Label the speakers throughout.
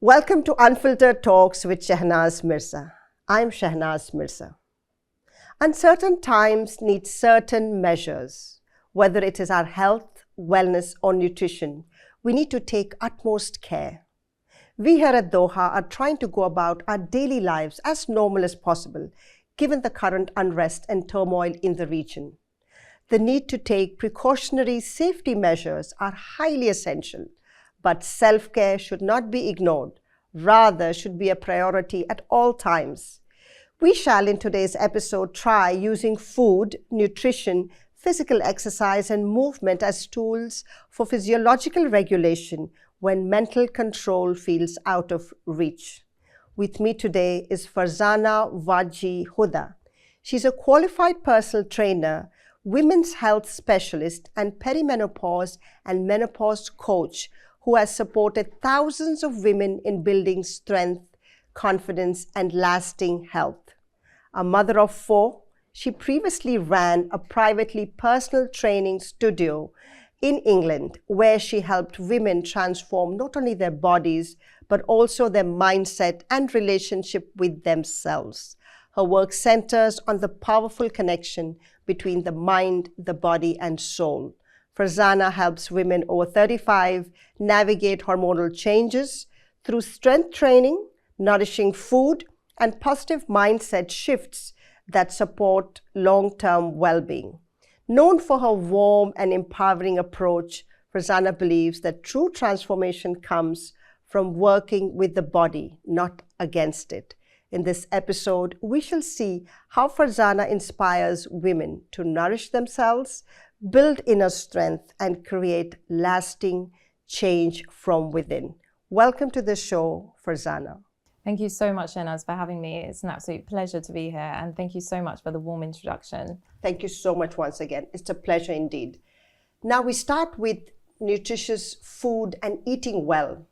Speaker 1: Welcome to Unfiltered Talks with Shehnaz Mirza. I'm Shehnaz Mirza. Uncertain times need certain measures. Whether it is our health, wellness, or nutrition, we need to take utmost care. We here at Doha are trying to go about our daily lives as normal as possible, given the current unrest and turmoil in the region. The need to take precautionary safety measures are highly essential, but self-care should not be ignored, rather should be a priority at all times. We shall in today's episode try using food, nutrition, physical exercise and movement as tools for physiological regulation when mental control feels out of reach. With me today is Farzana Waji Huda. She's a qualified personal trainer, women's health specialist, and perimenopause and menopause coach who has supported thousands of women in building strength, confidence, and lasting health. A mother of 4, she previously ran a privately personal training studio in England where she helped women transform not only their bodies, but also their mindset and relationship with themselves. Her work centers on the powerful connection between the mind, the body, and soul. Farzana helps women over 35 navigate hormonal changes through strength training, nourishing food, and positive mindset shifts that support long-term well-being. Known for her warm and empowering approach, Farzana believes that true transformation comes from working with the body, not against it. In this episode, we shall see how Farzana inspires women to nourish themselves, build inner strength, and create lasting change from within. Welcome to the show, Farzana.
Speaker 2: Thank you so much, Shehnaz, for having me. It's an absolute pleasure to be here, and thank you so much for the warm introduction.
Speaker 1: Thank you so much once again. It's a pleasure indeed. Now we start with nutritious food and eating well.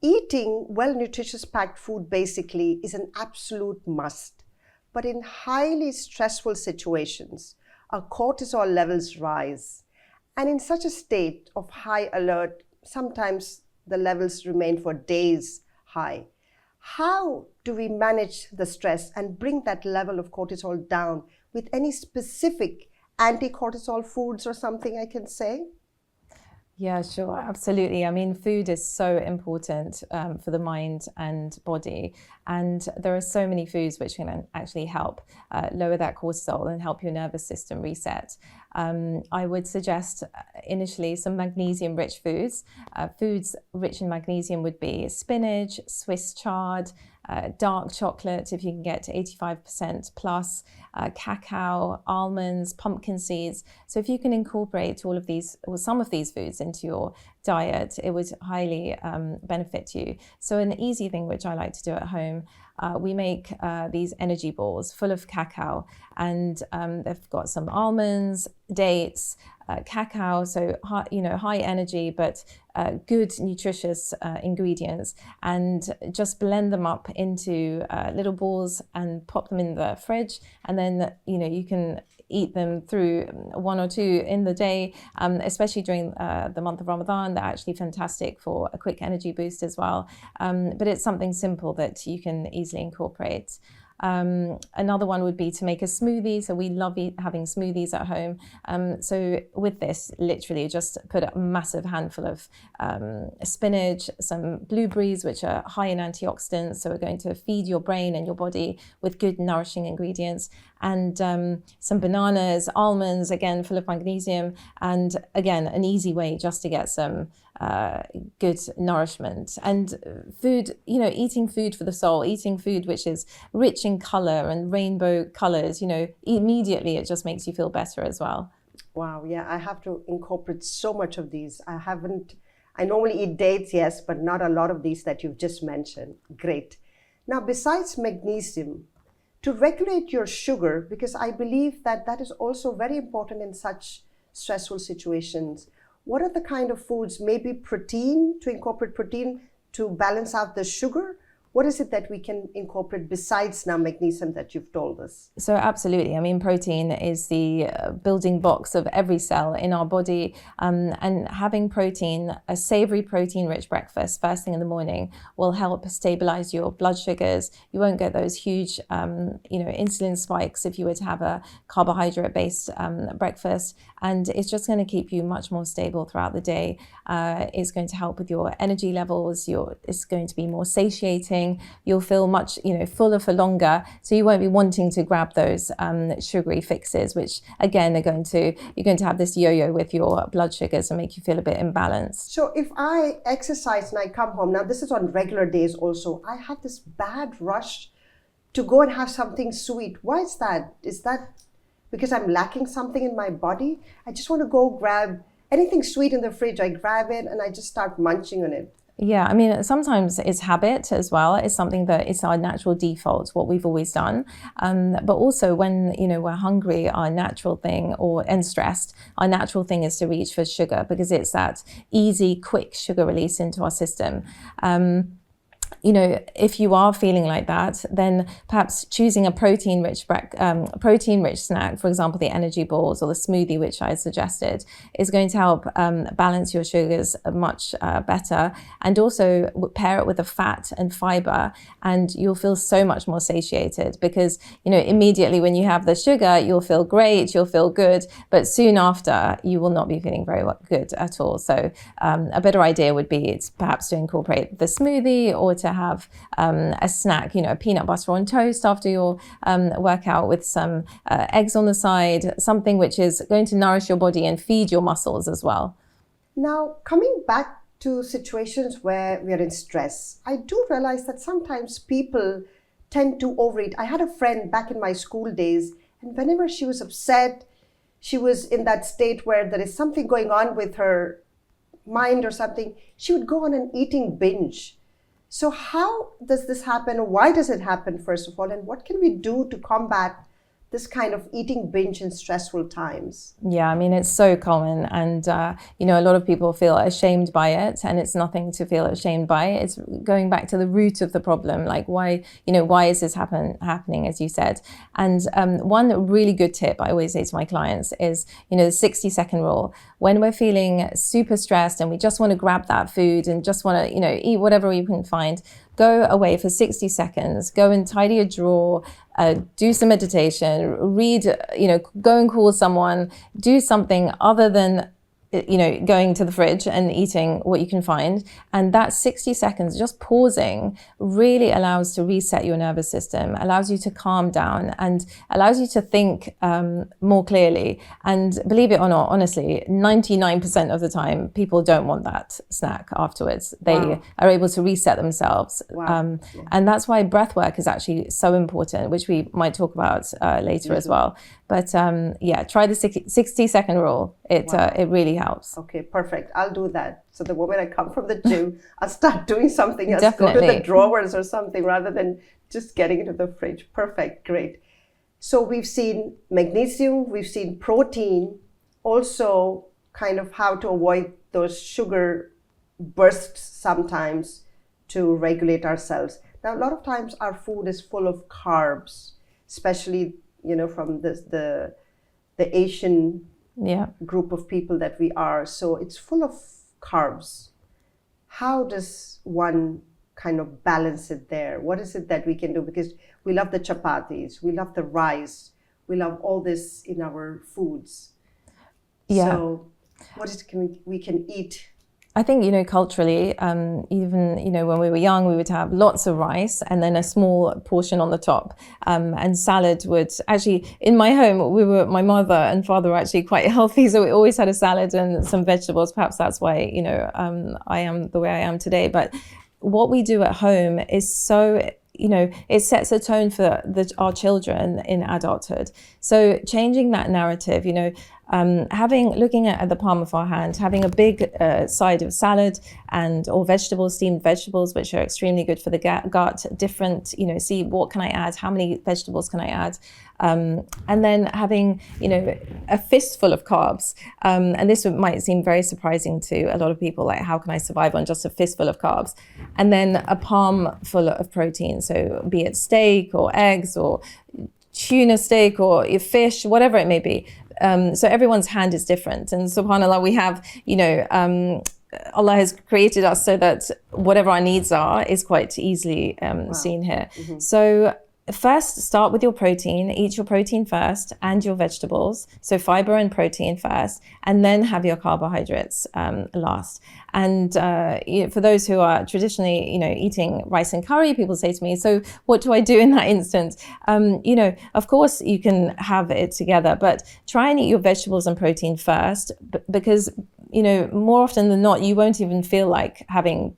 Speaker 1: Eating well nutritious packed food basically is an absolute must. But in highly stressful situations, our cortisol levels rise. And in such a state of high alert, sometimes the levels remain for days high. How do we manage the stress and bring that level of cortisol down with any specific anti-cortisol foods or something I can say?
Speaker 2: Yeah, sure, absolutely. I mean, food is so important for the mind and body. And there are so many foods which can actually help lower that cortisol and help your nervous system reset. I would suggest initially some magnesium-rich foods. Foods rich in magnesium would be spinach, Swiss chard, dark chocolate, if you can get to 85% plus, cacao, almonds, pumpkin seeds. So if you can incorporate all of these or some of these foods into your diet, it would highly benefit you. So an easy thing which I like to do at home, we make these energy balls full of cacao, and they've got some almonds, dates, cacao, so high energy but good nutritious ingredients, and just blend them up into little balls and pop them in the fridge, and then you can eat them through 1 or 2 in the day, especially during the month of Ramadan. They're actually fantastic for a quick energy boost as well, but it's something simple that you can easily incorporate. Another one would be to make a smoothie. So we love having smoothies at home. So with this, literally just put a massive handful of spinach, some blueberries, which are high in antioxidants. So we're going to feed your brain and your body with good nourishing ingredients, and some bananas, almonds, again, full of magnesium. And again, an easy way just to get some good nourishment. And food, eating food for the soul, eating food which is rich in color and rainbow colors, immediately it just makes you feel better as well.
Speaker 1: Wow, yeah, I have to incorporate so much of these. I normally eat dates, yes, but not a lot of these that you've just mentioned. Great. Now, besides magnesium, to regulate your sugar, because I believe that is also very important in such stressful situations, what are the kind of foods, maybe protein, to incorporate protein to balance out the sugar? What is it that we can incorporate besides now magnesium that you've told us?
Speaker 2: So absolutely. I mean, protein is the building blocks of every cell in our body. And having protein, a savory protein-rich breakfast first thing in the morning will help stabilize your blood sugars. You won't get those huge, insulin spikes if you were to have a carbohydrate-based breakfast. And it's just going to keep you much more stable throughout the day. It's going to help with your energy levels. It's going to be more satiating. You'll feel much, fuller for longer. So you won't be wanting to grab those sugary fixes, which again you're going to have this yo-yo with your blood sugars and make you feel a bit imbalanced. So
Speaker 1: if I exercise and I come home, now this is on regular days also, I have this bad rush to go and have something sweet. Why is that? Is that because I'm lacking something in my body? I just want to go grab anything sweet in the fridge. I grab it and I just start munching on it.
Speaker 2: Yeah, I mean, sometimes it's habit as well. It's something that it's our natural default, what we've always done. But also when, we're hungry, our natural thing and stressed, our natural thing is to reach for sugar because it's that easy, quick sugar release into our system. If you are feeling like that, then perhaps choosing a protein-rich snack, for example, the energy balls or the smoothie, which I suggested, is going to help balance your sugars much better, and also pair it with a fat and fiber, and you'll feel so much more satiated because, immediately when you have the sugar, you'll feel great, you'll feel good, but soon after, you will not be feeling very good at all. So a better idea would be perhaps to incorporate the smoothie or to have a snack, a peanut butter on toast after your workout with some eggs on the side, something which is going to nourish your body and feed your muscles as well.
Speaker 1: Now, coming back to situations where we are in stress, I do realize that sometimes people tend to overeat. I had a friend back in my school days, and whenever she was upset, she was in that state where there is something going on with her mind or something, she would go on an eating binge. So how does this happen? Why does it happen, first of all? And what can we do to combat this kind of eating binge in stressful times?
Speaker 2: Yeah, I mean, it's so common. And, a lot of people feel ashamed by it, and it's nothing to feel ashamed by. It's going back to the root of the problem. Like why is this happening, as you said? And one really good tip I always say to my clients is, the 60-second rule. When we're feeling super stressed and we just want to grab that food and just want to, eat whatever we can find, go away for 60 seconds, go and tidy a drawer, do some meditation, read, go and call someone, do something other than, going to the fridge and eating what you can find. And that 60 seconds, just pausing, really allows to reset your nervous system, allows you to calm down and allows you to think more clearly. And believe it or not, honestly, 99% of the time, people don't want that snack afterwards. They are able to reset themselves. And that's why breathwork is actually so important, which we might talk about later as well. But try the 60-second rule. It really helps.
Speaker 1: Okay, perfect. I'll do that. So the moment I come from the gym, I'll start doing something else.
Speaker 2: Definitely.
Speaker 1: Go to the drawers or something rather than just getting into the fridge. Perfect, great. So we've seen magnesium, we've seen protein, also kind of how to avoid those sugar bursts sometimes to regulate ourselves. Now, a lot of times our food is full of carbs, especially from the Asian group of people that we are. So it's full of carbs. How does one kind of balance it there? What is it that we can do? Because we love the chapatis, we love the rice, we love all this in our foods.
Speaker 2: Yeah.
Speaker 1: So what is it we can eat?
Speaker 2: I think, culturally, even, when we were young, we would have lots of rice and then a small portion on the top. And salad would actually, in my home, my mother and father were actually quite healthy. So we always had a salad and some vegetables. Perhaps that's why, I am the way I am today. But what we do at home is so, it sets a tone for our children in adulthood. So changing that narrative, Looking at the palm of our hand, having a big side of salad or vegetables, steamed vegetables, which are extremely good for the gut, different, see what can I add, how many vegetables can I add, and then having, a fistful of carbs. And this might seem very surprising to a lot of people, like how can I survive on just a fistful of carbs? And then a palm full of protein, so be it steak or eggs or tuna steak or fish, whatever it may be. So everyone's hand is different. And subhanAllah, we have, Allah has created us so that whatever our needs are is quite easily seen here. Mm-hmm. So first, start with your protein, eat your protein first and your vegetables. So fiber and protein first, and then have your carbohydrates last. And for those who are traditionally, eating rice and curry, people say to me, so what do I do in that instance? Of course you can have it together, but try and eat your vegetables and protein first, because more often than not, you won't even feel like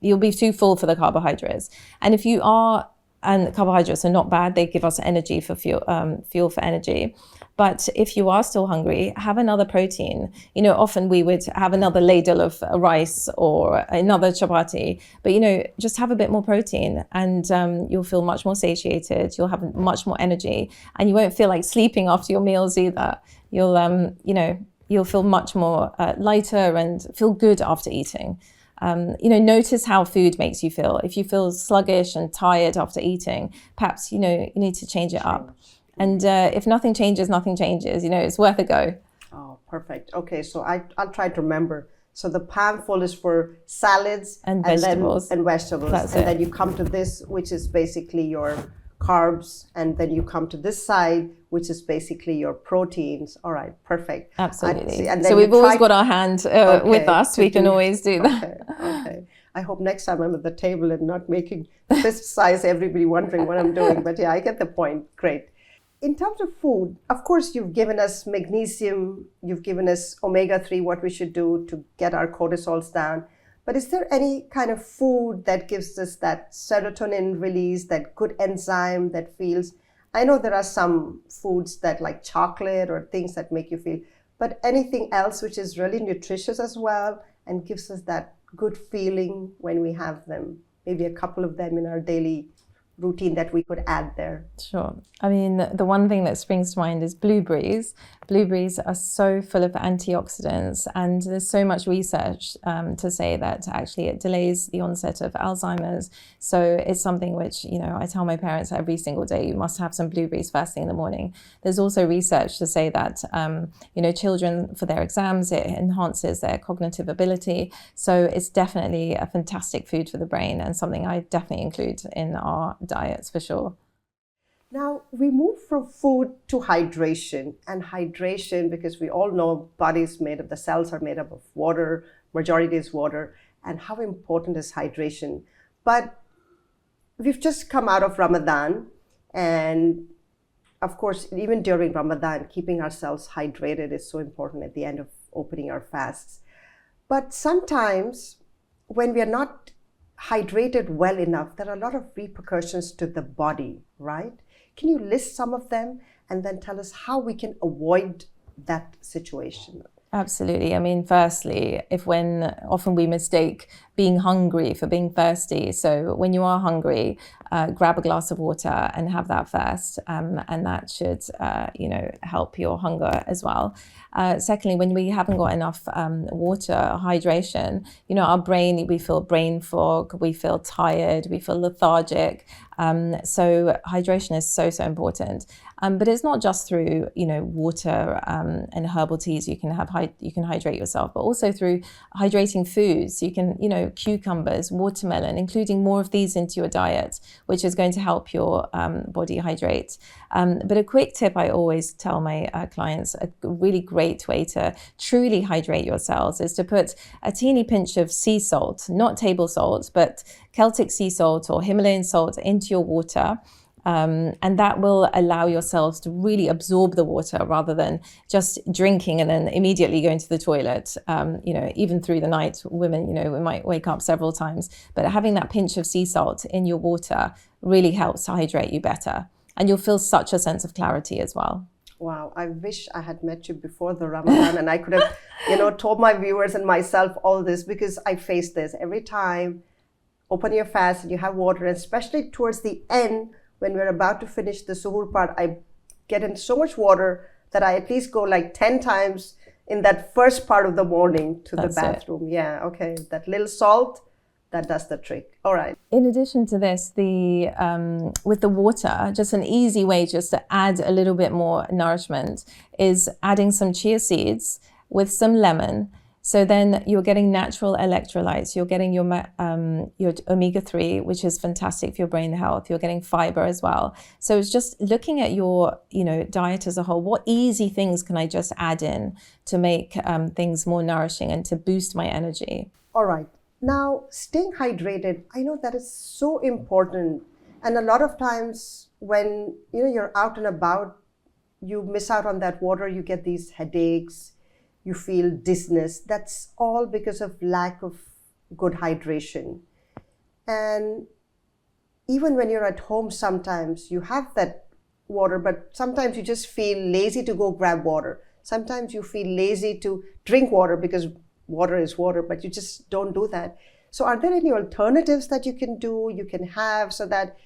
Speaker 2: you'll be too full for the carbohydrates. And if you are, and carbohydrates are not bad, they give us energy for fuel for energy. But if you are still hungry, have another protein. Often we would have another ladle of rice or another chapati, but just have a bit more protein, and you'll feel much more satiated. You'll have much more energy, and you won't feel like sleeping after your meals either. You'll feel much more lighter and feel good after eating. Notice how food makes you feel. If you feel sluggish and tired after eating, perhaps, you need to change it up. And if nothing changes, nothing changes. It's worth a go.
Speaker 1: Oh, perfect. Okay, so I'll try to remember. So the palmful is for salads
Speaker 2: and vegetables.
Speaker 1: Then you come to this, which is basically your carbs, and then you come to this side, which is basically your proteins. All right, perfect.
Speaker 2: Absolutely. So we've always got our hand with us. We can always do that.
Speaker 1: Okay. I hope next time I'm at the table and not making fist size, everybody wondering what I'm doing. But yeah, I get the point. Great. In terms of food, of course, you've given us magnesium, you've given us omega-3, what we should do to get our cortisols down. But is there any kind of food that gives us that serotonin release, that good enzyme that feels? I know there are some foods that like chocolate or things that make you feel, but anything else which is really nutritious as well and gives us that good feeling when we have them? Maybe a couple of them in our daily routine that we could add there.
Speaker 2: Sure. I mean, the one thing that springs to mind is blueberries. Blueberries are so full of antioxidants, and there's so much research to say that actually it delays the onset of Alzheimer's. So it's something which, I tell my parents every single day, you must have some blueberries first thing in the morning. There's also research to say that, children, for their exams, it enhances their cognitive ability. So it's definitely a fantastic food for the brain, and something I definitely include in our diets for sure.
Speaker 1: Now, we move from food to hydration. And hydration, because we all know the cells are made up of water, majority is water, and how important is hydration. But we've just come out of Ramadan, and of course, even during Ramadan, keeping ourselves hydrated is so important at the end of opening our fasts. But sometimes when we are not hydrated well enough, there are a lot of repercussions to the body, right? Can you list some of them and then tell us how we can avoid that situation?
Speaker 2: Absolutely. I mean, firstly, often we mistake being hungry for being thirsty. So when you are hungry, grab a glass of water and have that first. And that should, help your hunger as well. Secondly, when we haven't got enough water, hydration, our brain, we feel brain fog, we feel tired, we feel lethargic. So hydration is so, so important. But it's not just through, water and herbal teas you can hydrate yourself, but also through hydrating foods. You can, cucumbers, watermelon, including more of these into your diet, which is going to help your body hydrate. But a quick tip I always tell my clients, a really great way to truly hydrate your cells is to put a teeny pinch of sea salt, not table salt, but Celtic sea salt or Himalayan salt into your water. And that will allow your cells to really absorb the water rather than just drinking and then immediately going to the toilet. Even through the night, women, we might wake up several times, but having that pinch of sea salt in your water really helps to hydrate you better. And you'll feel such a sense of clarity as well.
Speaker 1: Wow, I wish I had met you before the Ramadan and I could have, told my viewers and myself all this, because I face this every time. Open your fast and you have water, and especially towards the end when we're about to finish the suhoor part, I get in so much water that I at least go like 10 times in that first part of the morning to the bathroom. Yeah, okay. That little salt, that does the trick. All right.
Speaker 2: In addition to this, with the water, just an easy way just to add a little bit more nourishment is adding some chia seeds with some lemon. So then you're getting natural electrolytes. You're getting your omega-3, which is fantastic for your brain health. You're getting fiber as well. So it's just looking at your diet as a whole. What easy things can I just add in to make things more nourishing and to boost my energy?
Speaker 1: All right. Now, staying hydrated, I know that is so important. And a lot of times when you're out and about, you miss out on that water, you get these headaches, you feel dizziness. That's all because of lack of good hydration. And even when you're at home, sometimes you have that water, but sometimes you just feel lazy to go grab water. Sometimes you feel lazy to drink water because water is water, but you just don't do that. So are there any alternatives that you can do, you can have, so that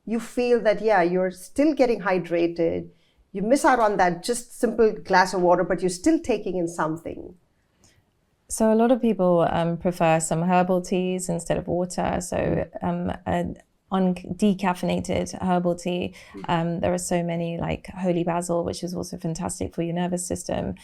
Speaker 1: you feel that, you're still getting hydrated, you miss out on that just simple glass of water, but you're still taking in something?
Speaker 2: So a lot of people prefer some herbal teas instead of water. So decaffeinated herbal tea. There are so many, like holy basil, which is also fantastic for your nervous system,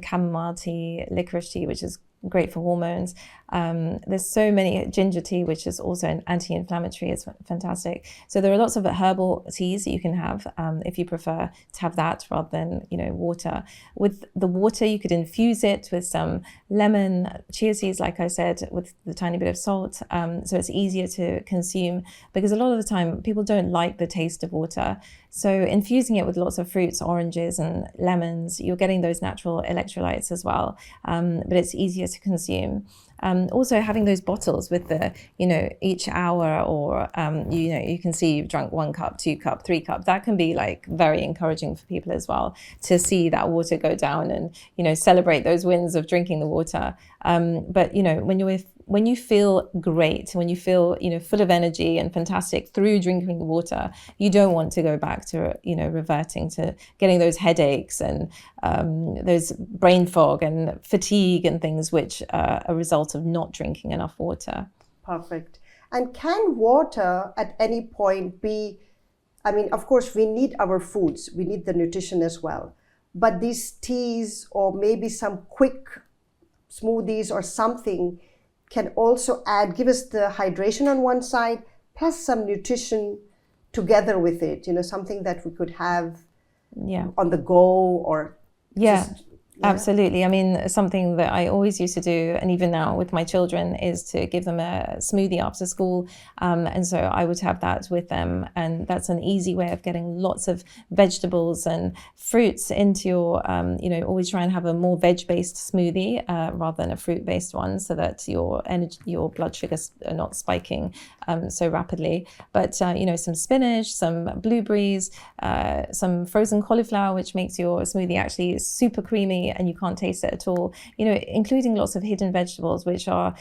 Speaker 2: chamomile tea, licorice tea, which is great for hormones. There's so many, ginger tea, which is also an anti-inflammatory, is fantastic. So there are lots of herbal teas that you can have if you prefer to have that rather than water. With the water, you could infuse it with some lemon, chia seeds, like I said, with the tiny bit of salt, so it's easier to consume, because a lot of the time people don't like the taste of water. So infusing it with lots of fruits, oranges and lemons, you're getting those natural electrolytes as well, but it's easier to consume. Also having those bottles with the, each hour, or, you can see you've drunk 1 cup, 2 cup, 3 cup. That can be like very encouraging for people as well, to see that water go down and, celebrate those wins of drinking the water. But, when you feel great, when you feel, full of energy and fantastic through drinking the water, you don't want to go back to, reverting to getting those headaches and those brain fog and fatigue and things, which are a result of not drinking enough water.
Speaker 1: Perfect. And can water at any point be, of course, we need our foods, we need the nutrition as well, but these teas or maybe some quick smoothies or something can also give us the hydration on one side, plus some nutrition together with it, something that we could have on the go, or
Speaker 2: Absolutely. Something that I always used to do, and even now with my children, is to give them a smoothie after school. And so I would have that with them. And that's an easy way of getting lots of vegetables and fruits into your, always try and have a more veg-based smoothie rather than a fruit-based one, so that your blood sugars are not spiking so rapidly. But, some spinach, some blueberries, some frozen cauliflower, which makes your smoothie actually super creamy and you can't taste it at all, including lots of hidden vegetables, which are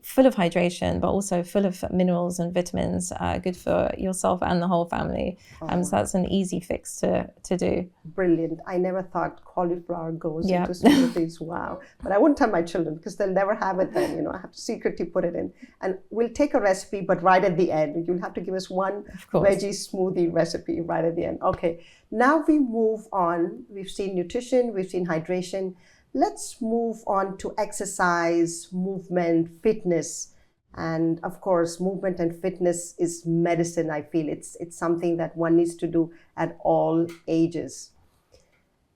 Speaker 2: full of hydration, but also full of minerals and vitamins, good for yourself and the whole family. So that's an easy fix to do.
Speaker 1: Brilliant. I never thought cauliflower goes into smoothies. Wow. But I wouldn't tell my children, because they'll never have it then. I have to secretly put it in. And we'll take a recipe, but right at the end. You'll have to give us one veggie smoothie recipe right at the end. Okay. Now we move on. We've seen nutrition, we've seen hydration. Let's move on to exercise, movement, fitness. And of course, movement and fitness is medicine, I feel. It's something that one needs to do at all ages.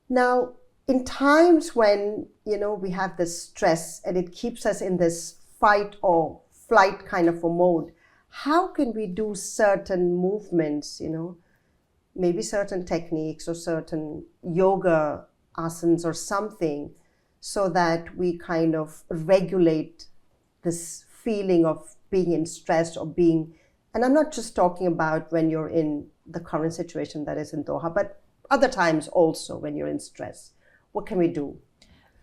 Speaker 1: Now, in times when, we have this stress and it keeps us in this fight or flight kind of a mode, how can we do certain movements, maybe certain techniques or certain yoga asanas or something, so that we kind of regulate this feeling of being in stress or being, and I'm not just talking about when you're in the current situation that is in Doha, but other times also when you're in stress? What can we do?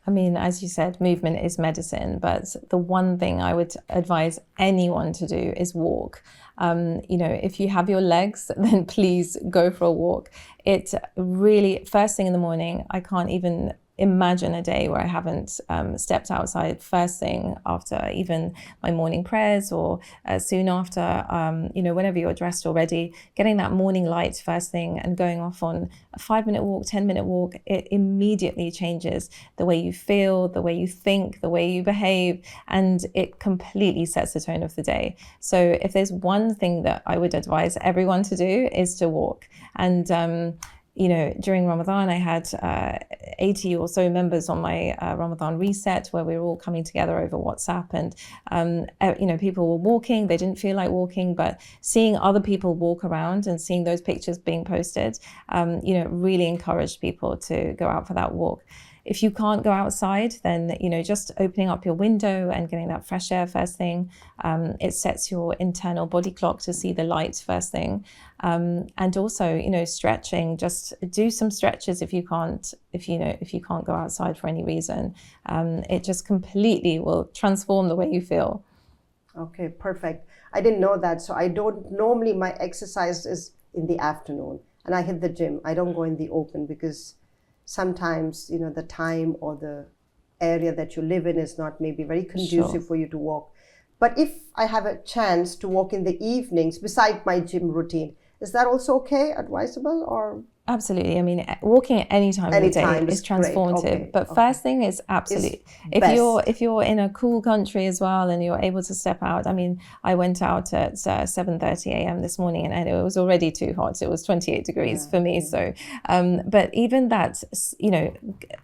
Speaker 2: I mean, as you said, movement is medicine, but the one thing I would advise anyone to do is walk. If you have your legs, then please go for a walk. It really, first thing in the morning, I can't even imagine a day where I haven't stepped outside first thing after even my morning prayers or soon after, whenever you're dressed already, getting that morning light first thing and going off on a 5-minute walk, 10-minute walk, it immediately changes the way you feel, the way you think, the way you behave, and it completely sets the tone of the day. So if there's one thing that I would advise everyone to do is to walk. And during Ramadan, I had 80 or so members on my Ramadan reset where we were all coming together over WhatsApp, and people were walking. They didn't feel like walking, but seeing other people walk around and seeing those pictures being posted, really encouraged people to go out for that walk. If you can't go outside, then, just opening up your window and getting that fresh air first thing, it sets your internal body clock to see the light first thing. And also, stretching, just do some stretches if you can't go outside for any reason. It just completely will transform the way you feel.
Speaker 1: Okay, perfect. I didn't know that. So I don't, normally my exercise is in the afternoon and I hit the gym. I don't go in the open because sometimes, the time or the area that you live in is not maybe very conducive for you to walk. But if I have a chance to walk in the evenings beside my gym routine, is that also okay, advisable, or?
Speaker 2: Absolutely. I mean, walking at any time of the day is transformative.
Speaker 1: Okay.
Speaker 2: But first thing is absolutely. If you're in a cool country as well and you're able to step out. I mean, I went out at 7:30 a.m. this morning and it was already too hot. It was 28 degrees for me. So, but even that,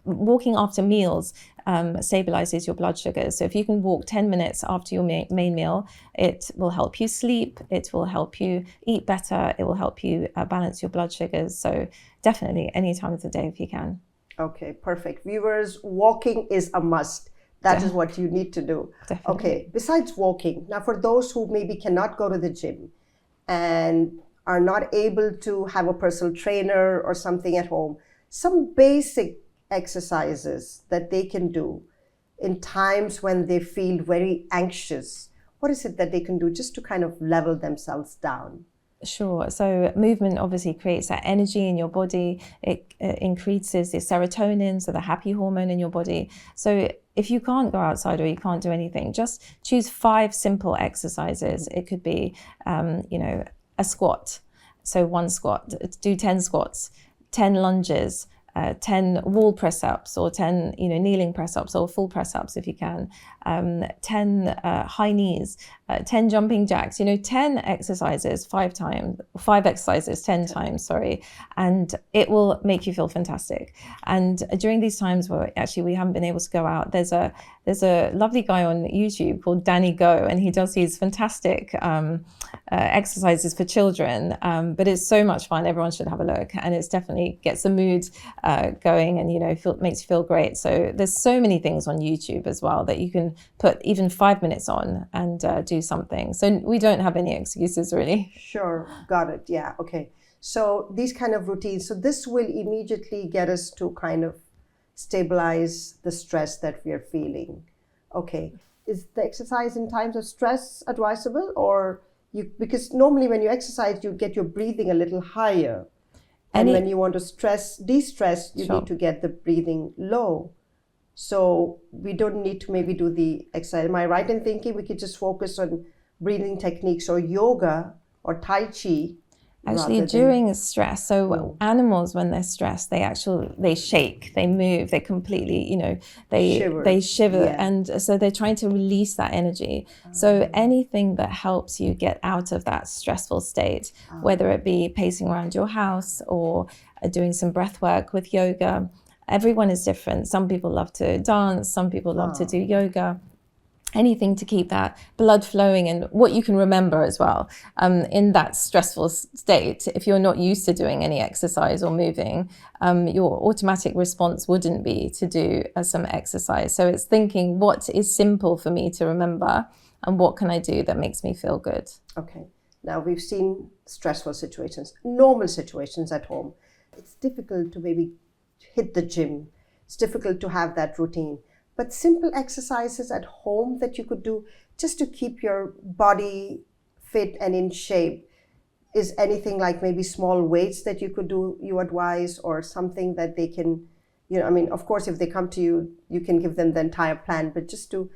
Speaker 2: walking after meals stabilizes your blood sugar. So if you can walk 10 minutes after your main meal, it will help you sleep. It will help you eat better. It will help you balance your blood sugars. So definitely any time of the day if you can.
Speaker 1: Okay, perfect. Viewers, walking is a must. That is what you need to do.
Speaker 2: Definitely.
Speaker 1: Okay, besides walking, now for those who maybe cannot go to the gym and are not able to have a personal trainer or something at home, some basic exercises that they can do in times when they feel very anxious. What is it that they can do just to kind of level themselves down?
Speaker 2: Sure. So movement obviously creates that energy in your body. It increases the serotonin, so the happy hormone in your body. So if you can't go outside or you can't do anything, just choose 5 simple exercises. It could be, a squat. So 1 squat, do 10 squats, 10 lunges, 10 wall press ups or 10 kneeling press ups or full press ups if you can, 10 high knees, 10 jumping jacks, 10 exercises 5 exercises 10 times, and it will make you feel fantastic. And during these times where actually we haven't been able to go out, there's a lovely guy on YouTube called Danny Go, and he does these fantastic exercises for children, but it's so much fun. Everyone should have a look, and it's definitely gets the mood going, and makes you feel great. So there's so many things on YouTube as well that you can put even 5 minutes on and do something. So we don't have any excuses really.
Speaker 1: Sure, got it. Yeah, okay. So these kind of routines, so this will immediately get us to kind of stabilize the stress that we are feeling. Okay, is the exercise in times of stress advisable, or because normally when you exercise you get your breathing a little higher, and when you want to de-stress, you need to get the breathing low. So we don't need to maybe do the exercise. Am I right in thinking we could just focus on breathing techniques or yoga or Tai Chi?
Speaker 2: Actually, during stress, so animals, when they're stressed, they shake, they move, they completely, they shiver. And so they're trying to release that energy. So anything that helps you get out of that stressful state, whether it be pacing around your house or doing some breath work with yoga, everyone is different. Some people love to dance, some people love to do yoga. Anything to keep that blood flowing, and what you can remember as well in that stressful state. If you're not used to doing any exercise or moving, your automatic response wouldn't be to do some exercise. So it's thinking, what is simple for me to remember and what can I do that makes me feel good?
Speaker 1: Okay. Now we've seen stressful situations, normal situations at home. It's difficult to maybe hit the gym. It's difficult to have that routine. But simple exercises at home that you could do just to keep your body fit and in shape. Is anything like maybe small weights that you could do, you advise, or something that they can, I mean, of course, if they come to you, you can give them the entire plan, but just to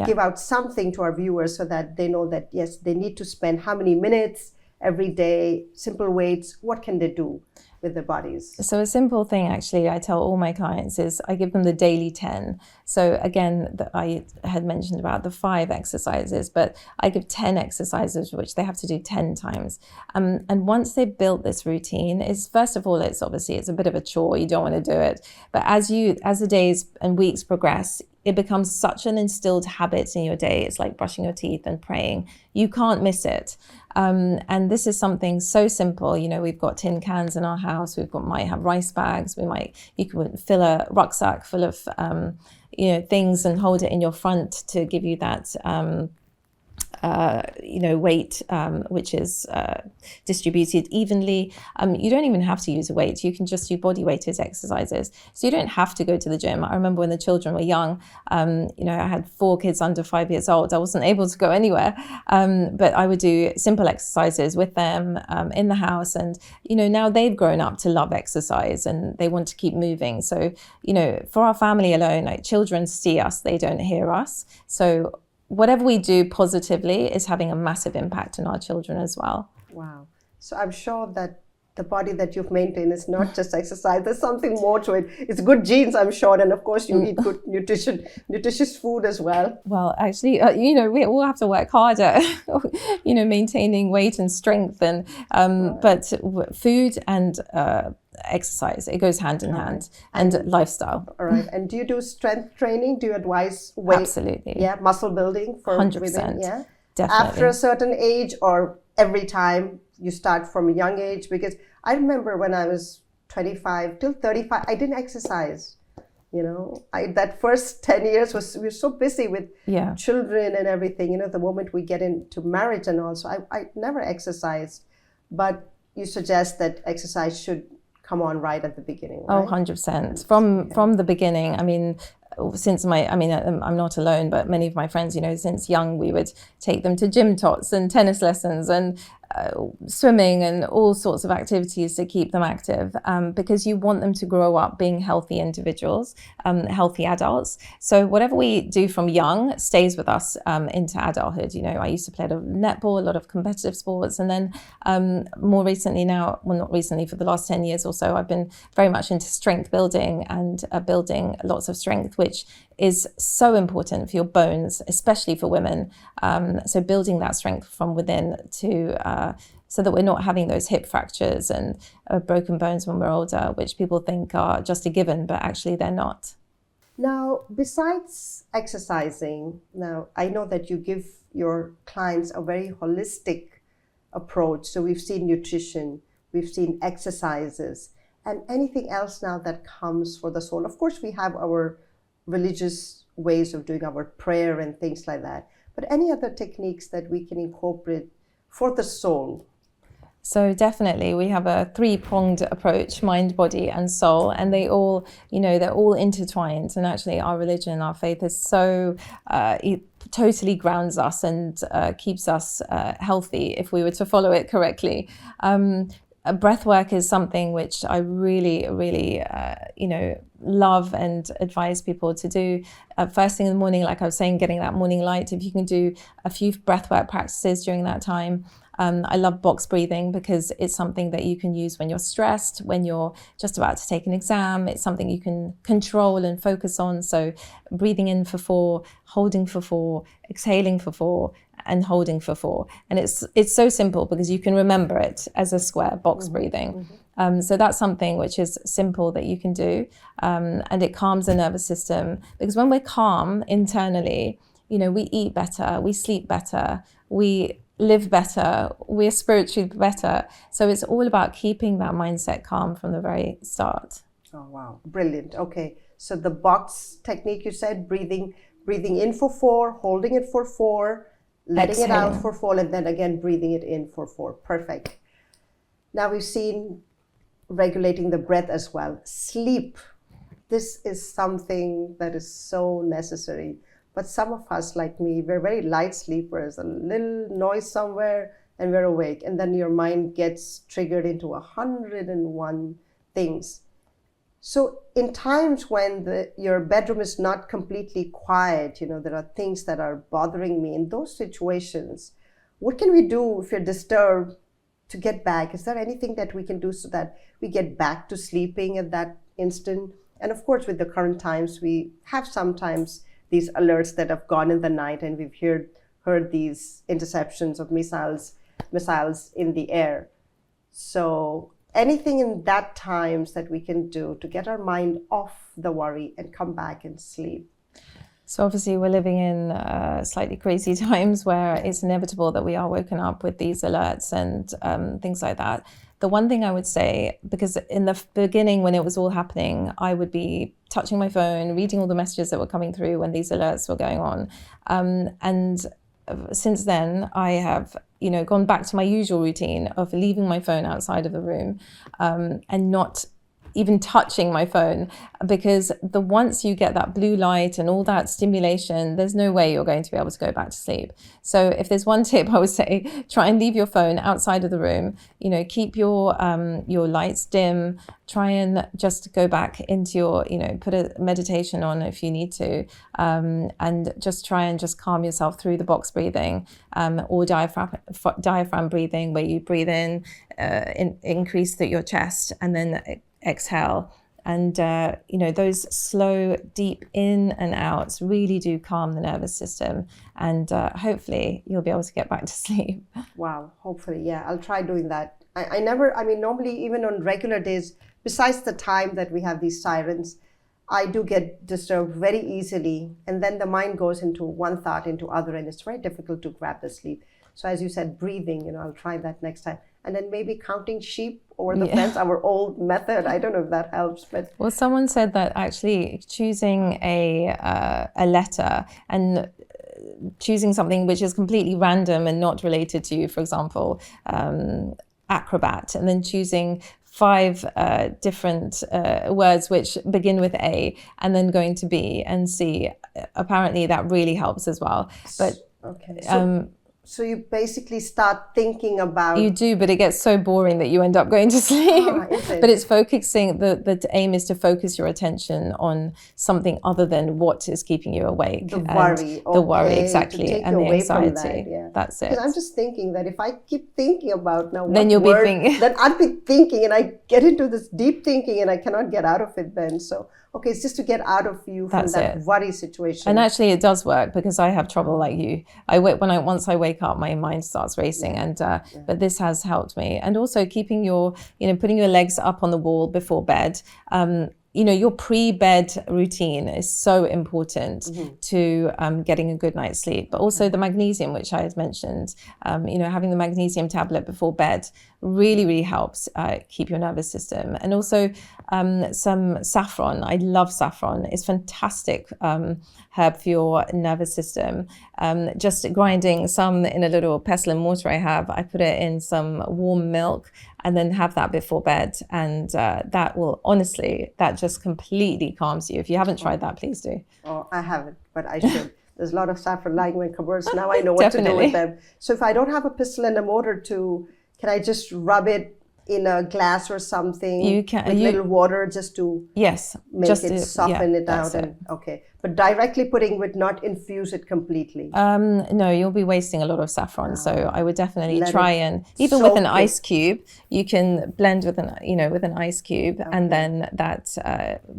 Speaker 1: give out something to our viewers so that they know that, yes, they need to spend how many minutes every day, simple weights, what can they do with their bodies?
Speaker 2: So a simple thing, actually, I tell all my clients is I give them the daily 10. So again, I had mentioned about the 5 exercises, but I give 10 exercises, which they have to do 10 times. And once they've built this routine, is first of all, it's a bit of a chore. You don't want to do it. But as the days and weeks progress, it becomes such an instilled habit in your day. It's like brushing your teeth and praying. You can't miss it. And this is something so simple. We've got tin cans in our house. Might have rice bags. You can fill a rucksack full of, things and hold it in your front to give you that, weight, which is distributed evenly. You don't even have to use a weight. You can just do body weighted exercises. So you don't have to go to the gym. I remember when the children were young, I had 4 kids under 5 years old. I wasn't able to go anywhere, but I would do simple exercises with them in the house. And, now they've grown up to love exercise and they want to keep moving. So, for our family alone, like children see us, they don't hear us. So whatever we do positively is having a massive impact on our children as well.
Speaker 1: Wow. So I'm sure that the body that you've maintained is not just exercise. There's something more to it. It's good genes, I'm sure. And of course, you eat good nutritious food as well.
Speaker 2: Well, actually, we all have to work harder, maintaining weight and strength. And but food and exercise, it goes hand in hand, and lifestyle.
Speaker 1: All right. And do you do strength training? Do you advise weight?
Speaker 2: Absolutely.
Speaker 1: Yeah, muscle building for
Speaker 2: 100%.
Speaker 1: women? Yeah.
Speaker 2: Definitely.
Speaker 1: After a certain age, or every time you start from a young age? Because I remember when I was 25 till 35, I didn't exercise. That first 10 years we were so busy with children and everything. The moment we get into marriage and all, so I never exercised. But you suggest that exercise should come on right at the beginning, right?
Speaker 2: Oh, 100%. From the beginning. I mean, I'm not alone, but many of my friends, since young, we would take them to gym tots and tennis lessons and swimming and all sorts of activities to keep them active, because you want them to grow up being healthy individuals, healthy adults. So whatever we do from young stays with us into adulthood. I used to play a lot of netball, a lot of competitive sports, and then more recently now, well, not recently, for the last 10 years or so, I've been very much into strength building and building lots of strength, which is so important for your bones, especially for women. So building that strength from within so that we're not having those hip fractures and broken bones when we're older, which people think are just a given, but actually they're not.
Speaker 1: Now, besides exercising, I know that you give your clients a very holistic approach. So we've seen nutrition, we've seen exercises, and anything else now that comes for the soul. Of course, we have our religious ways of doing our prayer and things like that. But any other techniques that we can incorporate for the soul?
Speaker 2: So definitely, we have a 3-pronged approach: mind, body, and soul, and they all, they're all intertwined. And actually, our religion, our faith is so it totally grounds us and keeps us healthy if we were to follow it correctly. Breathwork is something which I really, really, love and advise people to do. First thing in the morning, like I was saying, getting that morning light. If you can do a few breathwork practices during that time. I love box breathing because it's something that you can use when you're stressed, when you're just about to take an exam. It's something you can control and focus on. So breathing in for 4, holding for 4, exhaling for 4, and holding for 4. And it's so simple because you can remember it as a square box breathing. So that's something which is simple that you can do. And it calms the nervous system, because when we're calm internally, we eat better, we sleep better, we live better, we're spiritually better. So it's all about keeping that mindset calm from the very start.
Speaker 1: Oh, wow. Brilliant. Okay. So the box technique, you said, breathing in for 4, holding it for 4, letting it out for 4, and then again breathing it in for 4. Perfect. Now we've seen regulating the breath as well. Sleep. This is something that is so necessary. But some of us, like me, we're very light sleepers. A little noise somewhere and we're awake. And then your mind gets triggered into 101 things. So in times when your bedroom is not completely quiet, there are things that are bothering me. In those situations, what can we do if you're disturbed to get back? Is there anything that we can do so that we get back to sleeping at that instant? And of course, with the current times, we have sometimes these alerts that have gone in the night, and we've heard these interceptions of missiles in the air. So anything in that times that we can do to get our mind off the worry and come back and sleep?
Speaker 2: So obviously we're living in slightly crazy times where it's inevitable that we are woken up with these alerts and things like that. The one thing I would say, because in the beginning when it was all happening, I would be touching my phone, reading all the messages that were coming through when these alerts were going on. And since then, I have gone back to my usual routine of leaving my phone outside of the room and not even touching my phone, because once you get that blue light and all that stimulation, there's no way you're going to be able to go back to sleep. So if there's one tip, I would say try and leave your phone outside of the room. Keep your lights dim. Try and just go back into your, put a meditation on if you need to, and just try and just calm yourself through the box breathing or diaphragm breathing, where you breathe in, increase your chest, and then exhale. And those slow, deep in and outs really do calm the nervous system, and hopefully you'll be able to get back to sleep.
Speaker 1: Wow, hopefully, yeah, I'll try doing that. Normally, even on regular days, besides the time that we have these sirens, I do get disturbed very easily, and then the mind goes into one thought into other, and it's very difficult to grab the sleep. So as you said, breathing, I'll try that next time. And then maybe counting sheep over the fence, our old method. I don't know if that helps, but
Speaker 2: well, someone said that actually choosing a letter and choosing something which is completely random and not related to you, for example, acrobat, and then choosing 5 different words which begin with A and then going to B and C. Apparently that really helps as well. But
Speaker 1: okay. So you basically start thinking about...
Speaker 2: You do, but it gets so boring that you end up going to sleep. But it's focusing, the aim is to focus your attention on something other than what is keeping you awake.
Speaker 1: The worry.
Speaker 2: The worry, exactly. And the anxiety. That's it.
Speaker 1: Because I'm just thinking that if I keep thinking about now
Speaker 2: then you'll be thinking.
Speaker 1: Then I'll be thinking, and I get into this deep thinking and I cannot get out of it then. So, okay, it's just to get out of you from that worry situation.
Speaker 2: And actually it does work, because I have trouble like you. Once I wake up, my mind starts racing, and but this has helped me. And also keeping putting your legs up on the wall before bed. Your pre-bed routine is so important to getting a good night's sleep. But also the magnesium, which I had mentioned, having the magnesium tablet before bed really, really helps keep your nervous system. And also some saffron. I love saffron. It's fantastic herb for your nervous system. Just grinding some in a little pestle and mortar I put it in some warm milk and then have that before bed. And that just completely calms you. If you haven't tried that, please do.
Speaker 1: Oh, I haven't, but I should. There's a lot of saffron lying in my cupboards. Now I know what to do with them. So if I don't have a pestle and a mortar can I just rub it in a glass or something with little water just to soften it out? But directly putting would not infuse it completely.
Speaker 2: No, you'll be wasting a lot of saffron. So I would definitely try and even with an ice cube, you can blend with an ice cube, and then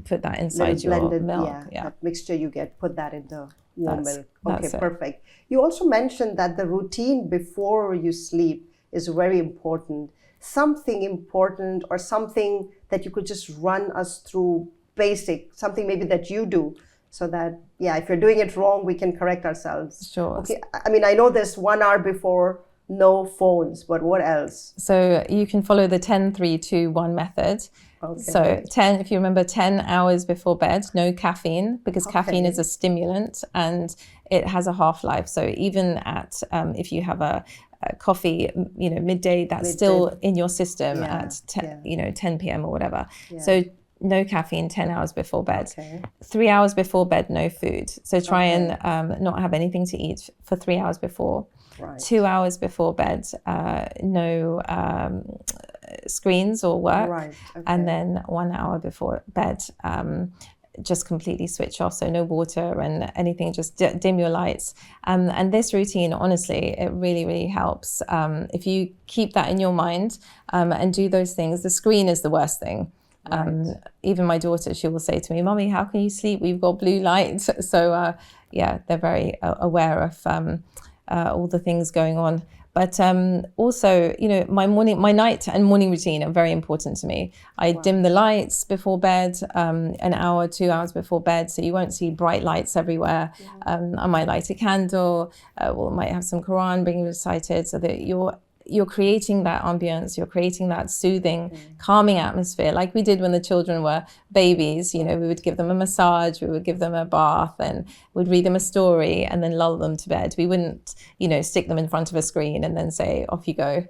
Speaker 2: put that inside your milk.
Speaker 1: That mixture you get, put that in the warm milk. Okay, perfect. You also mentioned that the routine before you sleep is very important. Something important or something that you could just run us through basic, something maybe that you do, so that, if you're doing it wrong, we can correct ourselves.
Speaker 2: Sure.
Speaker 1: Okay. I know this 1 hour before, no phones, but what else?
Speaker 2: So you can follow the 10-3-2-1 method. Okay. So 10, if you remember, 10 hours before bed, no caffeine, because caffeine is a stimulant and it has a half-life. So even at, if you have coffee, midday, that's still in your system at 10 p.m. or whatever.
Speaker 1: Yeah.
Speaker 2: So no caffeine 10 hours before bed.
Speaker 1: Okay.
Speaker 2: 3 hours before bed, no food. So try and not have anything to eat for 3 hours before.
Speaker 1: Right.
Speaker 2: 2 hours before bed, no screens or work.
Speaker 1: Right. Okay.
Speaker 2: And then 1 hour before bed, just completely switch off. So no water and anything, just dim your lights. And this routine, honestly, it really, really helps. If you keep that in your mind and do those things, the screen is the worst thing. Right. Even my daughter, she will say to me, "Mommy, how can you sleep? We've got blue light." So they're very aware of all the things going on. But also, my night and morning routine are very important to me. I dim the lights before bed, an hour, 2 hours before bed, so you won't see bright lights everywhere. I might light a candle, might have some Quran being recited, so that you're creating that ambience, you're creating that soothing, calming atmosphere, like we did when the children were babies. We would give them a massage, we would give them a bath, and we'd read them a story and then lull them to bed. We wouldn't, stick them in front of a screen and then say, off you go.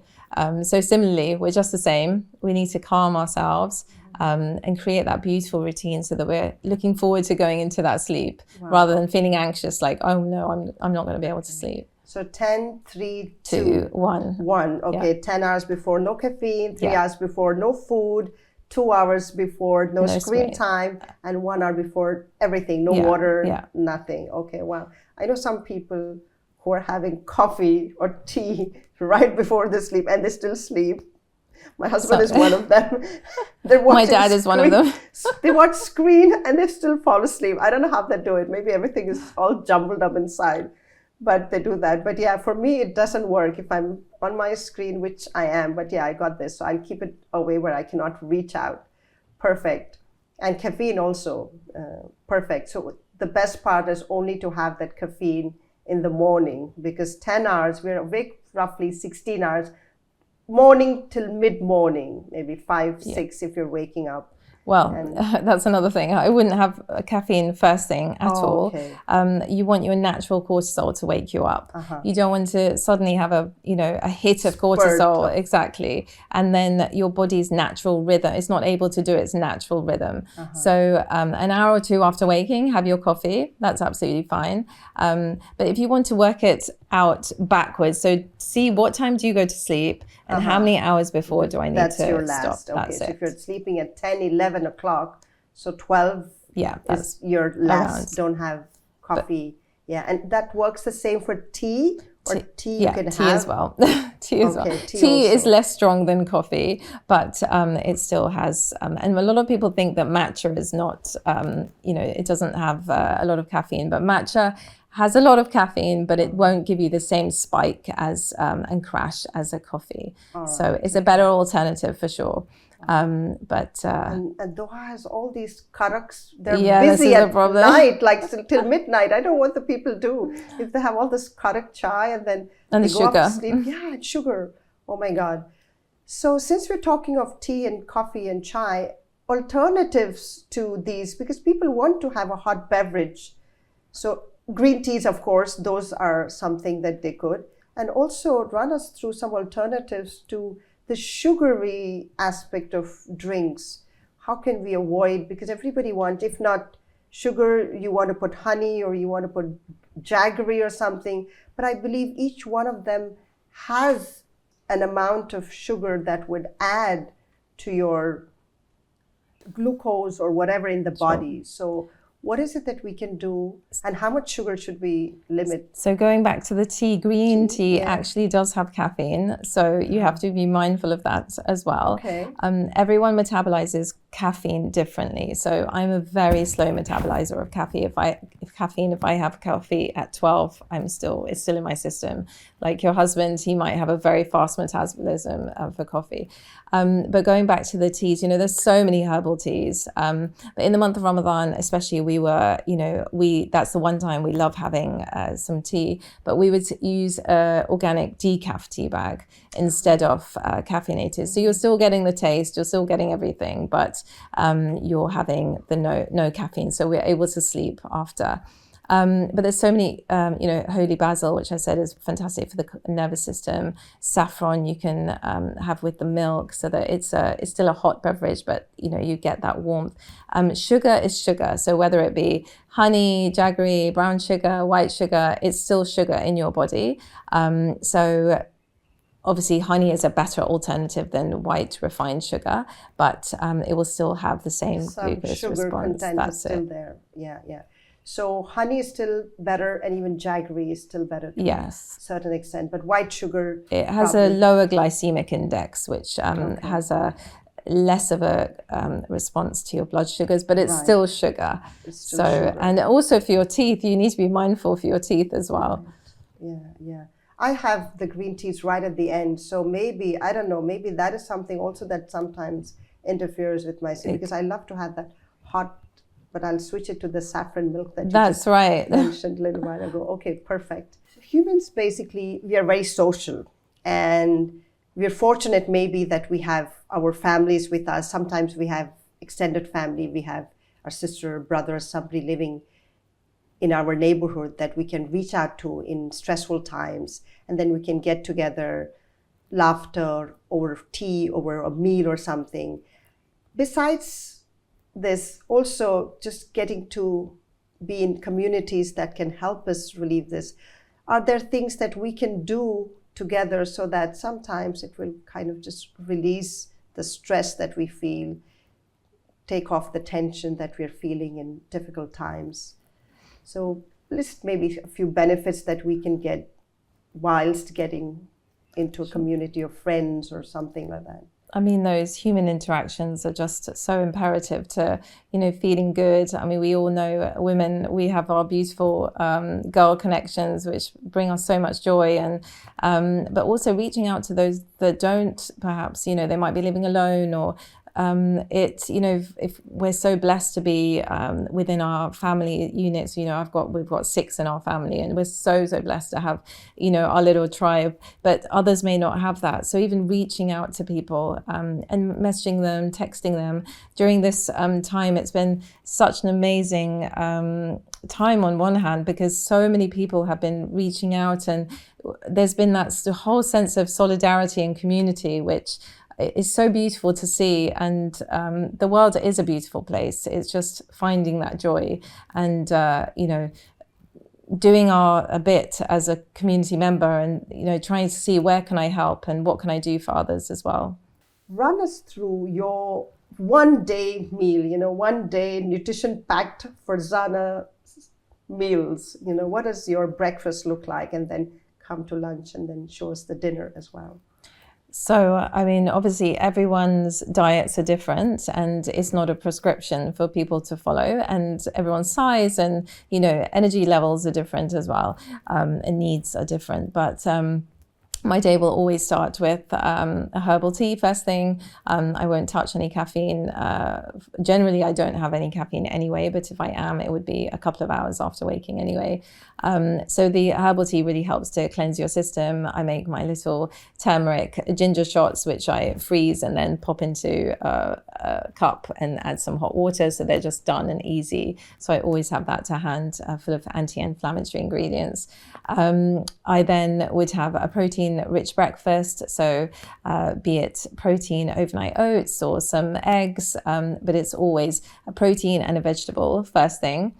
Speaker 2: So similarly, we're just the same. We need to calm ourselves and create that beautiful routine so that we're looking forward to going into that sleep rather than feeling anxious, like, oh no, I'm not going to be able to sleep.
Speaker 1: So 10, 3,
Speaker 2: 2, 1.
Speaker 1: 1. Okay, 10 hours before, no caffeine, 3 hours before, no food, 2 hours before, no screen time, and 1 hour before, everything, no water, nothing. Okay, wow. I know some people who are having coffee or tea right before they sleep and they still sleep. My husband is one of them.
Speaker 2: My dad is one of them.
Speaker 1: They watch screen and they still fall asleep. I don't know how they do it. Maybe everything is all jumbled up inside. But they do that. But yeah, for me, it doesn't work if I'm on my screen, which I am. But yeah, I got this. So I'll keep it away where I cannot reach out. Perfect. And caffeine also, perfect. So the best part is only to have that caffeine in the morning, because 10 hours, we're awake roughly 16 hours, morning till mid-morning, maybe 5, 6 if you're waking up.
Speaker 2: Well, that's another thing. I wouldn't have caffeine first thing at all.
Speaker 1: Okay.
Speaker 2: You want your natural cortisol to wake you up. You don't want to suddenly have a hit of cortisol. Exactly. And then your body's natural rhythm is not able to do its natural rhythm. So an hour or two after waking, have your coffee. That's absolutely fine. But if you want to work it out backwards, so see what time do you go to sleep and how many hours before do I need to
Speaker 1: your last.
Speaker 2: stop.
Speaker 1: Okay, so if you're sleeping at 10, 11 o'clock, so 12 is your last. Don't have coffee. And that works the same for tea? Or tea you can
Speaker 2: tea
Speaker 1: have?
Speaker 2: As well. Tea as well. Tea is less strong than coffee, but it still has, and a lot of people think that matcha is not, it doesn't have a lot of caffeine, but matcha has a lot of caffeine, but it won't give you the same spike as and crash as a coffee. So it's a better alternative for sure. And
Speaker 1: Doha has all these karaks. They're
Speaker 2: busy
Speaker 1: busy at
Speaker 2: night,
Speaker 1: like till midnight. I don't know what the people do if they have all this karak chai and then
Speaker 2: and
Speaker 1: they
Speaker 2: the
Speaker 1: go
Speaker 2: sugar.
Speaker 1: up to sleep. And sugar. Oh my God. So since we're talking of tea and coffee and chai, alternatives to these, because people want to have a hot beverage. So green teas, of course, those are something that they could. And also run us through some alternatives to the sugary aspect of drinks. How can we avoid, because everybody wants, if not sugar, you want to put honey or you want to put jaggery or something. But I believe each one of them has an amount of sugar that would add to your glucose or whatever in the body. So what is it that we can do, and how much sugar should we limit?
Speaker 2: So going back to the tea, green tea actually does have caffeine. So you have to be mindful of that as well.
Speaker 1: Okay.
Speaker 2: Everyone metabolizes caffeine differently. So I'm a very slow metabolizer of caffeine. If I have coffee at 12, it's still in my system. Like your husband, he might have a very fast metabolism for coffee. But going back to the teas, there's so many herbal teas. But in the month of Ramadan, especially, that's the one time we love having some tea, but we would use organic decaf tea bag instead of caffeinated. So you're still getting the taste, you're still getting everything, but you're having the no caffeine. So we're able to sleep after. But there's so many, holy basil, which I said is fantastic for the nervous system. Saffron you can have with the milk, so that it's still a hot beverage, but you get that warmth. Sugar is sugar, so whether it be honey, jaggery, brown sugar, white sugar, it's still sugar in your body. So obviously honey is a better alternative than white refined sugar, but it will still have the same glucose
Speaker 1: sugar
Speaker 2: response.
Speaker 1: content
Speaker 2: That's
Speaker 1: is still
Speaker 2: it.
Speaker 1: there. Yeah. So honey is still better, and even jaggery is still better to
Speaker 2: Yes.
Speaker 1: a certain extent. But white sugar,
Speaker 2: it has a lower glycemic index, which has a less of a response to your blood sugars, but it's still sugar.
Speaker 1: It's still sugar.
Speaker 2: And also for your teeth, you need to be mindful for your teeth as well.
Speaker 1: Yeah. I have the green teas right at the end, so maybe, I don't know, maybe that is something also that sometimes interferes with my sleep, because I love to have that hot, but I'll switch it to the saffron milk that you just mentioned a little while ago. Okay, perfect. Humans, basically, we are very social, and we're fortunate maybe that we have our families with us. Sometimes we have extended family, we have our sister, brother, somebody living in our neighborhood that we can reach out to in stressful times, and then we can get together, laughter over tea, over a meal or something. Besides this, also just getting to be in communities that can help us relieve this. Are there things that we can do together so that sometimes it will kind of just release the stress that we feel, take off the tension that we're feeling in difficult times? So list maybe a few benefits that we can get whilst getting into a community of friends or something like that.
Speaker 2: I mean, those human interactions are just so imperative to, feeling good. I mean, we all know women, we have our beautiful girl connections, which bring us so much joy. And but also reaching out to those that don't, perhaps, they might be living alone, or if we're so blessed to be within our family units, we've got 6 in our family, and we're so blessed to have, our little tribe, but others may not have that. So even reaching out to people and messaging them, texting them during this time, it's been such an amazing time on one hand, because so many people have been reaching out, and there's been that whole sense of solidarity and community, which is so beautiful to see. And the world is a beautiful place. It's just finding that joy and, doing a bit as a community member, and, trying to see where can I help and what can I do for others as well.
Speaker 1: Run us through your one-day meal, one-day nutrition-packed Farzana meals. What does your breakfast look like? And then come to lunch, and then show us the dinner as well.
Speaker 2: So, I mean, obviously everyone's diets are different, and it's not a prescription for people to follow, and everyone's size and, energy levels are different as well, and needs are different. But my day will always start with a herbal tea first thing. I won't touch any caffeine. Generally, I don't have any caffeine anyway, but if I am, it would be a couple of hours after waking anyway. So the herbal tea really helps to cleanse your system. I make my little turmeric ginger shots, which I freeze and then pop into a cup and add some hot water. So they're just done and easy. So I always have that to hand, full of anti-inflammatory ingredients. I then would have a protein-rich breakfast. So be it protein overnight oats or some eggs, but it's always a protein and a vegetable first thing.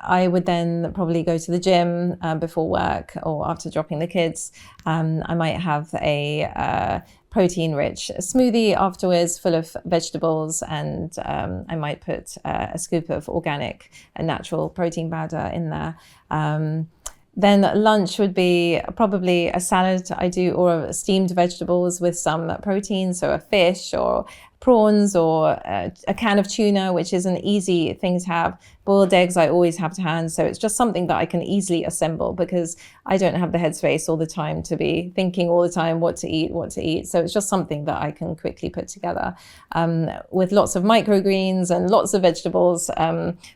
Speaker 2: I would then probably go to the gym before work or after dropping the kids. I might have a protein-rich smoothie afterwards, full of vegetables, and I might put a scoop of organic and natural protein powder in there. Then lunch would be probably a salad I do, or steamed vegetables with some protein, so a fish or prawns, or a can of tuna, which is an easy thing to have. Boiled eggs I always have to hand, so it's just something that I can easily assemble, because I don't have the headspace all the time to be thinking all the time what to eat. So it's just something that I can quickly put together, with lots of microgreens and lots of vegetables,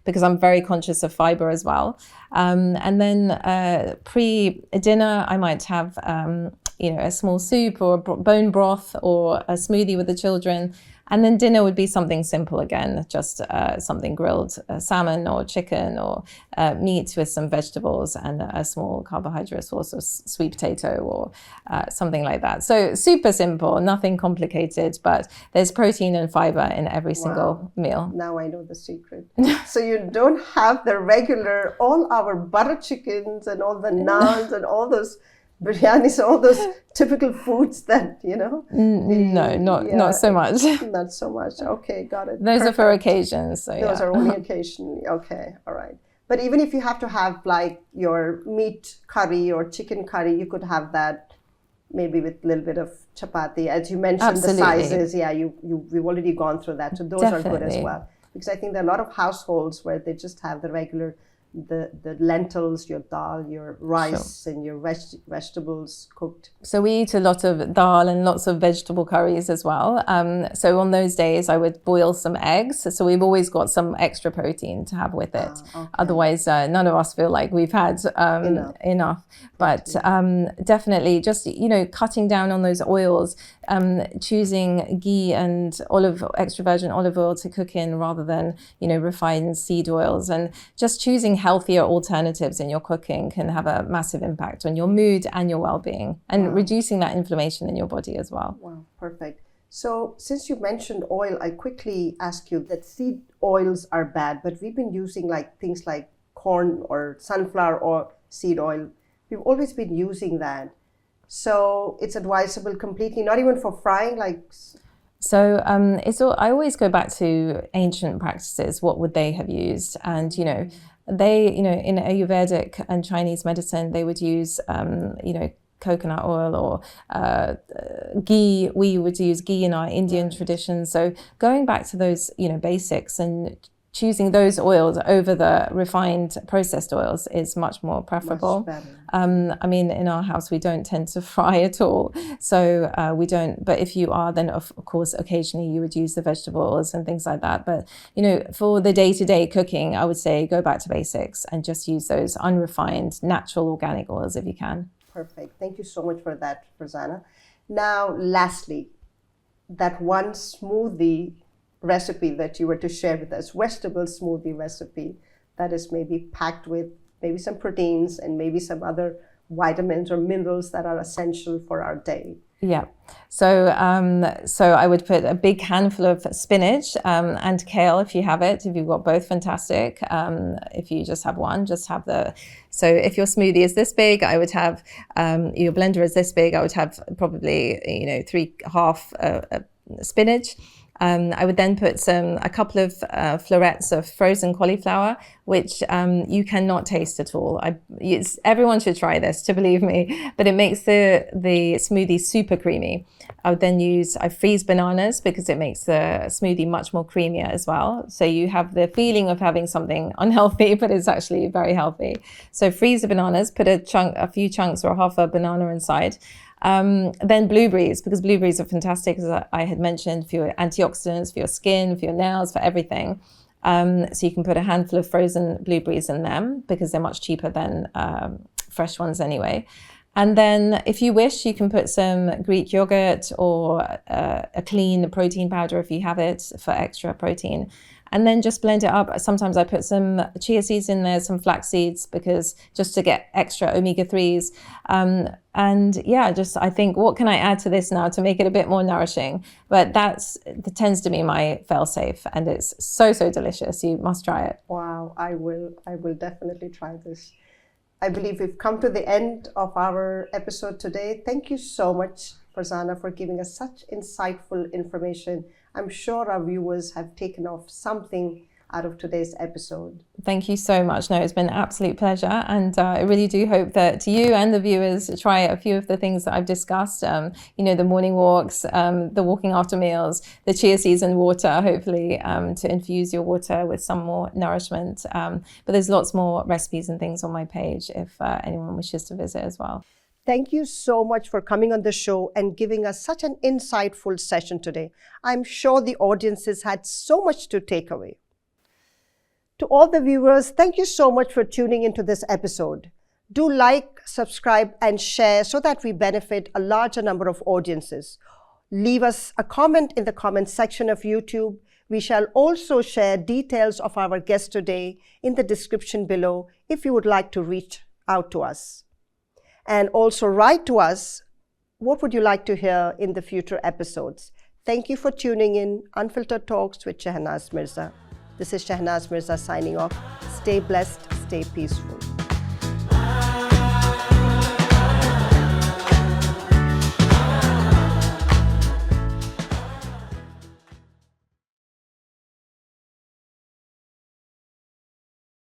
Speaker 2: because I'm very conscious of fiber as well. And then pre-dinner I might have a small soup or bone broth, or a smoothie with the children. And then dinner would be something simple again, just something grilled, salmon or chicken or meat with some vegetables and a small carbohydrate source of sweet potato or something like that. So super simple, nothing complicated, but there's protein and fiber in every single meal.
Speaker 1: Now I know the secret. So you don't have the regular, all our butter chickens and all the naans and all those biryanis, all those typical foods that,
Speaker 2: No, not so much.
Speaker 1: Not so much. Okay, got it.
Speaker 2: Those are for occasions. So
Speaker 1: those are only occasionally. Okay, all right. But even if you have to have like your meat curry or chicken curry, you could have that maybe with a little bit of chapati. As you mentioned,
Speaker 2: Absolutely.
Speaker 1: the sizes, we've already gone through that. So those are good as well. Because I think there are a lot of households where they just have the regular, the lentils, your dal, your rice, and your vegetables cooked.
Speaker 2: So we eat a lot of dal and lots of vegetable curries as well. So on those days, I would boil some eggs. So we've always got some extra protein to have with it.
Speaker 1: Okay.
Speaker 2: Otherwise, none of us feel like we've had enough. But definitely just, cutting down on those oils, choosing ghee and extra virgin olive oil to cook in rather than, refined seed oils, and just choosing healthier alternatives in your cooking can have a massive impact on your mood and your well-being, and reducing that inflammation in your body as well.
Speaker 1: Wow, perfect. So since you mentioned oil, I quickly ask you that seed oils are bad, but we've been using things like corn or sunflower or seed oil. We've always been using that. So it's advisable completely, not even for frying,
Speaker 2: So I always go back to ancient practices. What would they have used? And, they, in Ayurvedic and Chinese medicine, they would use, coconut oil or ghee. We would use ghee in our Indian tradition. So going back to those, basics and choosing those oils over the refined processed oils is much more preferable.
Speaker 1: Much better.
Speaker 2: In our house, we don't tend to fry at all. So we don't, but if you are, then of course, occasionally you would use the vegetable oils and things like that. But, for the day-to-day cooking, I would say go back to basics and just use those unrefined, natural organic oils if you can.
Speaker 1: Perfect. Thank you so much for that, Farzana. Now, lastly, that one smoothie recipe that you were to share with us, vegetable smoothie recipe that is maybe packed with maybe some proteins and maybe some other vitamins or minerals that are essential for our day.
Speaker 2: Yeah. So I would put a big handful of spinach and kale if you have it. If you've got both, half. If you just have one, just have so if your smoothie is this big, I would have, your blender is this big, I would have probably, 3/2 spinach. I would then put a couple of florets of frozen cauliflower, which you cannot taste at all. Everyone should try this, to believe me, but it makes the smoothie super creamy. I would then I freeze bananas because it makes the smoothie much more creamier as well. So you have the feeling of having something unhealthy, but it's actually very healthy. So freeze the bananas, put a few chunks or half a banana inside. Then blueberries, because blueberries are fantastic, as I had mentioned, for your antioxidants, for your skin, for your nails, for everything. So you can put a handful of frozen blueberries in them because they're much cheaper than fresh ones anyway. And then if you wish, you can put some Greek yogurt or a clean protein powder if you have it for extra protein. And then just blend it up. Sometimes I put some chia seeds in there, some flax seeds, because just to get extra omega-3s. I think, what can I add to this now to make it a bit more nourishing? But that tends to be my fail-safe, and it's so, so delicious. You must try it.
Speaker 1: Wow, I will definitely try this. I believe we've come to the end of our episode today. Thank you so much, Farzana, for giving us such insightful information. I'm sure our viewers have taken off something out of today's episode.
Speaker 2: Thank you so much. No, it's been an absolute pleasure. And I really do hope that you and the viewers try a few of the things that I've discussed, the morning walks, the walking after meals, the chia seeds and water, hopefully to infuse your water with some more nourishment. But there's lots more recipes and things on my page if anyone wishes to visit as well.
Speaker 1: Thank you so much for coming on the show and giving us such an insightful session today. I'm sure the audiences had so much to take away. To all the viewers, thank you so much for tuning into this episode. Do like, subscribe, and share so that we benefit a larger number of audiences. Leave us a comment in the comment section of YouTube. We shall also share details of our guest today in the description below if you would like to reach out to us. And also write to us, what would you like to hear in the future episodes? Thank you for tuning in. Unfiltered Talks with Shehnaz Mirza. This is Shehnaz Mirza signing off. Stay blessed, stay peaceful.